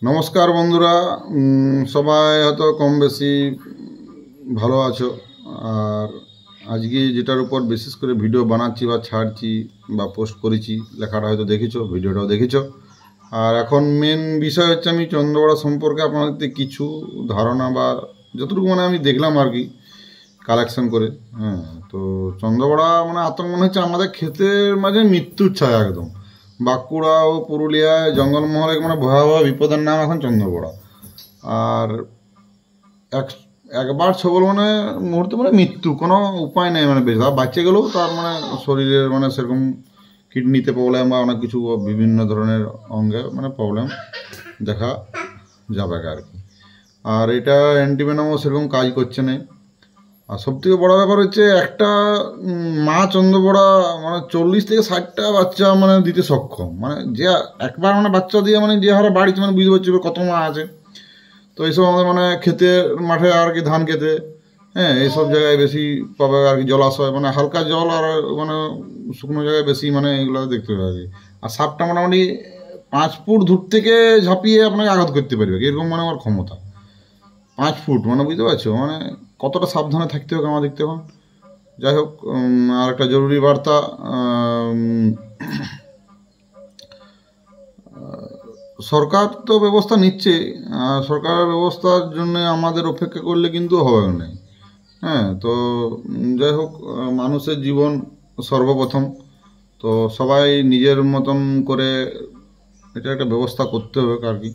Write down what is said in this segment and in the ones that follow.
নমস্কার বন্ধুরা, সবাই হয়তো কম বেশি ভালো আছো। আর আজকে যেটার উপর বিশেষ করে ভিডিও বানাচ্ছি বা ছাড়ছি বা পোস্ট করেছি, লেখাটা হয়তো দেখেছো, ভিডিওটাও দেখেছো। আর এখন মেন বিষয় হচ্ছে আমি চন্দ্রবড়া সম্পর্কে আপনাদের কিছু ধারণা বা যতটুকু আমি দেখলাম আর কি কালেকশন করে। তো চন্দ্রবড়া মনে হচ্ছে আমাদের ক্ষেতের মাঝে মৃত্যুর ছায়া একদম। বাঁকুড়া ও পুরুলিয়ায় জঙ্গলমহলে ভয়াবহ বিপদের নাম এখন চন্দ্রবড়া। আর একবার ছবল মুহূর্তে মৃত্যু, কোনো উপায় নেই, বেশি বাচ্চা গেলেও তার শরীরের সেরকম কিডনিতে প্রবলেম বা অনেক কিছু বিভিন্ন ধরনের অঙ্গে প্রবলেম দেখা যাবে আর কি। আর এটা অ্যান্টিভেনামও সেরকম কাজ করছে না। আর সব থেকে বড় ব্যাপার হচ্ছে একটা মা চন্দ্রবড়া 40 থেকে 60টা বাচ্চা দিতে সক্ষম। যে একবার বাচ্চা দিয়ে যে হারে বাড়িতে বুঝতে পারছি কত মা আছে। তো এইসব আমাদের খেতে মাঠে আর কি, ধান খেতে, এইসব জায়গায় বেশি পাবে আর কি। জলাশয় হালকা জল আর শুকনো জায়গায় বেশি এগুলো দেখতে পাবে আর কি। আর সাপটা মোটামুটি 5 ফুট দূর থেকে ঝাঁপিয়ে আপনাকে আঘাত করতে পারবে এরকম আমার ক্ষমতা। 5 ফুট বুঝতে পারছো কতটা সাবধানে থাকতে হবে আমাদের দেখতে হবে। যাই হোক, আর একটা জরুরি বার্তা, সরকার তো ব্যবস্থা নিচ্ছে। সরকারের ব্যবস্থার জন্য আমাদের অপেক্ষা করলে কিন্তু হবে না। তো যাই হোক, মানুষের জীবন সর্বপ্রথম। তো সবাই নিজের মতন করে এটা একটা ব্যবস্থা করতে হবে আর কি।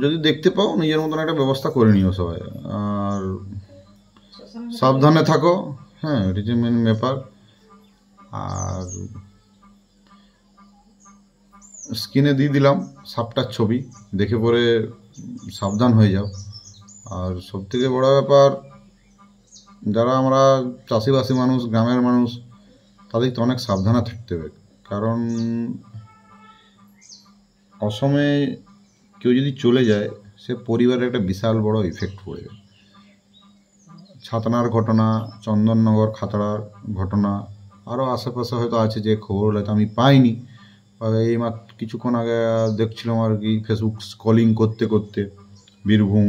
যদি দেখতে পাও নিজের মতন একটা ব্যবস্থা করে নিও সবাই। আর সাবধানে থাকো, এটা যে মেন ব্যাপার। আর স্ক্রিনে দিয়ে দিলাম সাপটার ছবি, দেখে পরে সাবধান হয়ে যাও। আর সব থেকে বড় ব্যাপার, যারা আমরা চাষিবাসী মানুষ, গ্রামের মানুষ, তাদের তো অনেক সাবধানে থাকতে হবে। কারণ অসময়ে কেউ যদি চলে যায়, সে পরিবারের একটা বিশাল বড় ইফেক্ট পড়বে। ছাতনার ঘটনা, চন্দননগর খাতড়ার ঘটনা, আরও আশেপাশে হয়তো আছে যে খবর হয়তো আমি পাইনি। এই মাত্র কিছুক্ষণ আগে দেখছিলাম আর কি, ফেসবুক স্ক্রলিং করতে করতে, বীরভূম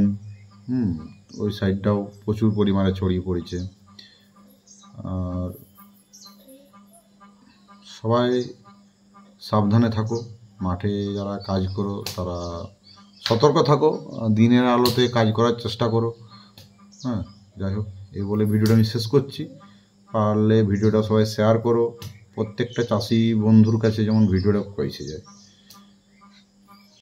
ওই সাইডটাও প্রচুর পরিমাণে ছড়িয়ে পড়েছে। আর সবাই সাবধানে থাকো, মাঠে যারা কাজ করো তারা সতর্ক থাকো, দিনের আলোতে কাজ করার চেষ্টা করো। যাই হোক, এই বলে ভিডিওটা আমি শেষ করছি। পারলে ভিডিওটা সবাই শেয়ার করো, প্রত্যেকটা চাষি বন্ধুর কাছে যেমন ভিডিওটা পৌঁছে যায়।